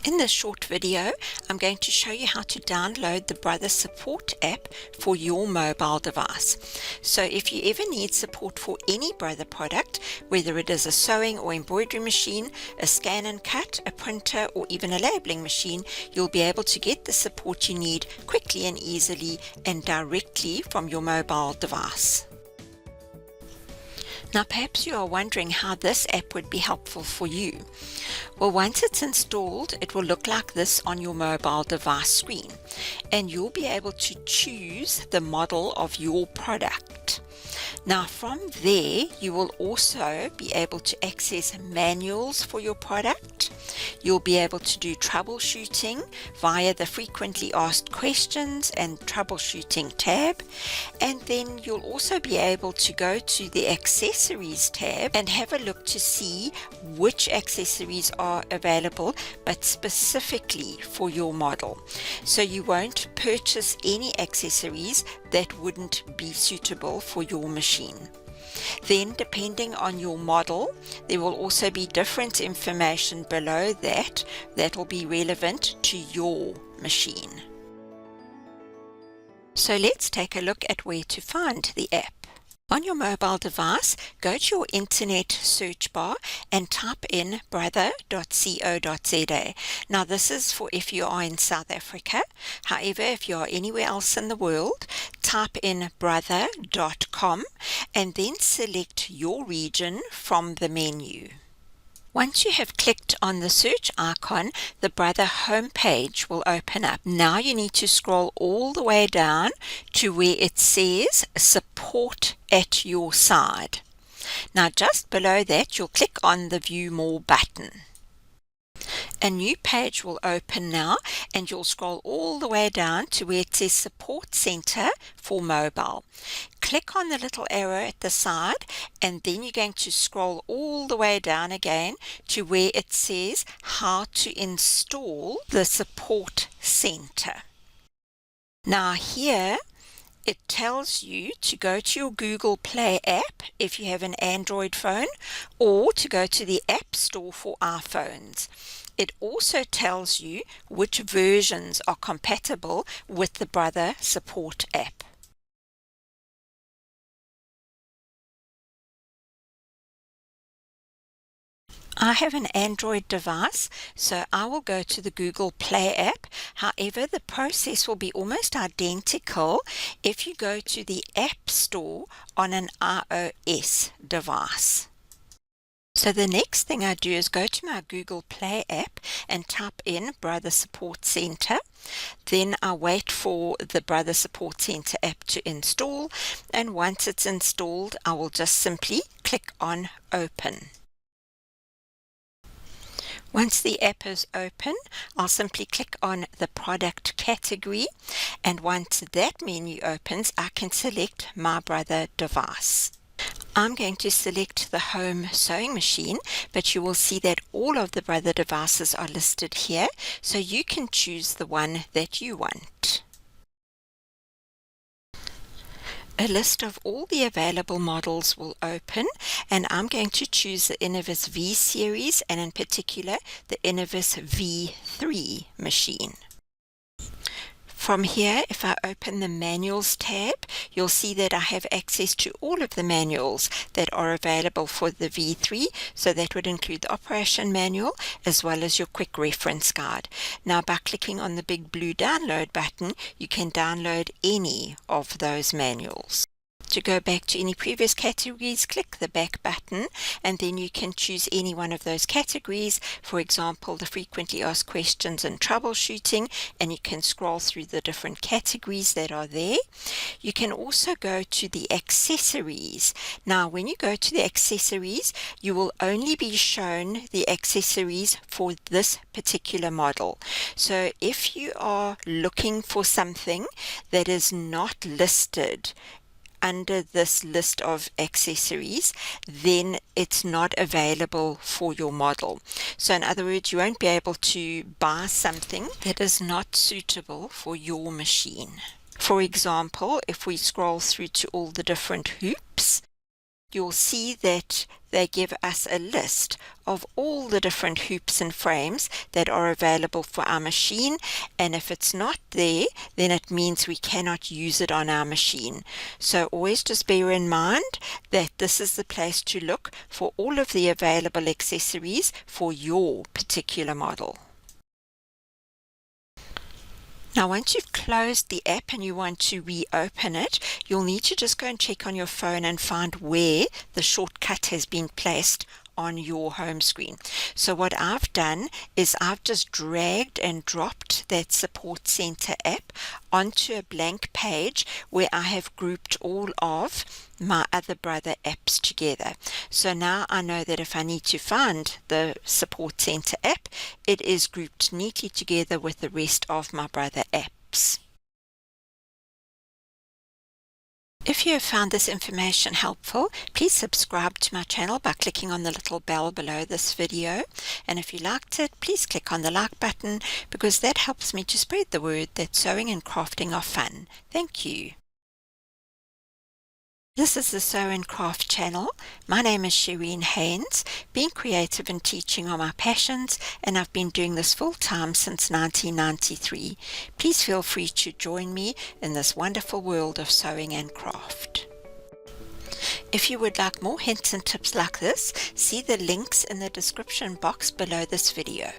In this short video, I'm going to show you how to download the Brother Support app for your mobile device. So if you ever need support for any Brother product, whether it is a sewing or embroidery machine, a scan and cut, a printer, or even a labeling machine, you'll be able to get the support you need quickly and easily and directly from your mobile device. Now perhaps you are wondering how this app would be helpful for you. Well, once it's installed, it will look like this on your mobile device screen, and you'll be able to choose the model of your product. Now from there, you will also be able to access manuals for your product. You'll be able to do troubleshooting via the frequently asked questions and troubleshooting tab, and then you'll also be able to go to the accessories tab and have a look to see which accessories are available but specifically for your model. So you won't purchase any accessories that wouldn't be suitable for your machine. Then, depending on your model, there will also be different information below that will be relevant to your machine. So let's take a look at where to find the app. On your mobile device, go to your internet search bar and type in brother.co.za. Now this is for if you are in South Africa. However, if you are anywhere else in the world, type in brother.com and then select your region from the menu. Once you have clicked on the search icon, the Brother homepage will open up. Now you need to scroll all the way down to where it says Support at your side. Now just below that, you'll click on the View More button. A new page will open now, and you'll scroll all the way down to where it says Support Center for Mobile. Click on the little arrow at the side, and then you're going to scroll all the way down again to where it says How to install the Support Center. Now here it tells you to go to your Google Play app if you have an Android phone, or to go to the App Store for iPhones. It also tells you which versions are compatible with the Brother Support app. I have an Android device, so I will go to the Google Play app. However, the process will be almost identical if you go to the App Store on an iOS device. So the next thing I do is go to my Google Play app and type in Brother Support Center. Then I wait for the Brother Support Center app to install, and once it's installed, I will just simply click on Open. Once the app is open, I'll simply click on the product category, and once that menu opens, I can select my Brother device. I'm going to select the home sewing machine, but you will see that all of the Brother devices are listed here, so you can choose the one that you want. A list of all the available models will open, and I'm going to choose the Innovis V series, and in particular the Innovis V3 machine. From here, if I open the Manuals tab, you'll see that I have access to all of the manuals that are available for the V3, so that would include the operation manual as well as your quick reference guide. Now by clicking on the big blue download button, you can download any of those manuals. To go back to any previous categories, click the back button, and then you can choose any one of those categories, for example the frequently asked questions and troubleshooting, and you can scroll through the different categories that are there. You can also go to the accessories. Now when you go to the accessories, you will only be shown the accessories for this particular model. So if you are looking for something that is not listed under this list of accessories, then it's not available for your model. So in other words, you won't be able to buy something that is not suitable for your machine. For example, if we scroll through to all the different hoops, you'll see that they give us a list of all the different hoops and frames that are available for our machine, and if it's not there, then it means we cannot use it on our machine. So always just bear in mind that this is the place to look for all of the available accessories for your particular model. Now, once you've closed the app and you want to reopen it, you'll need to just go and check on your phone and find where the shortcut has been placed on your home screen. So what I've done is I've just dragged and dropped that Support Center app onto a blank page where I have grouped all of my other brother apps together. So now I know that if I need to find the Support Center app, it is grouped neatly together with the rest of my brother apps. If you have found this information helpful, please subscribe to my channel by clicking on the little bell below this video. And if you liked it, please click on the like button because that helps me to spread the word that sewing and crafting are fun. Thank you. This is the Sew and Craft channel. My name is Shireen Haynes. Being creative and teaching are my passions, and I've been doing this full time since 1993. Please feel free to join me in this wonderful world of sewing and craft. If you would like more hints and tips like this, see the links in the description box below this video.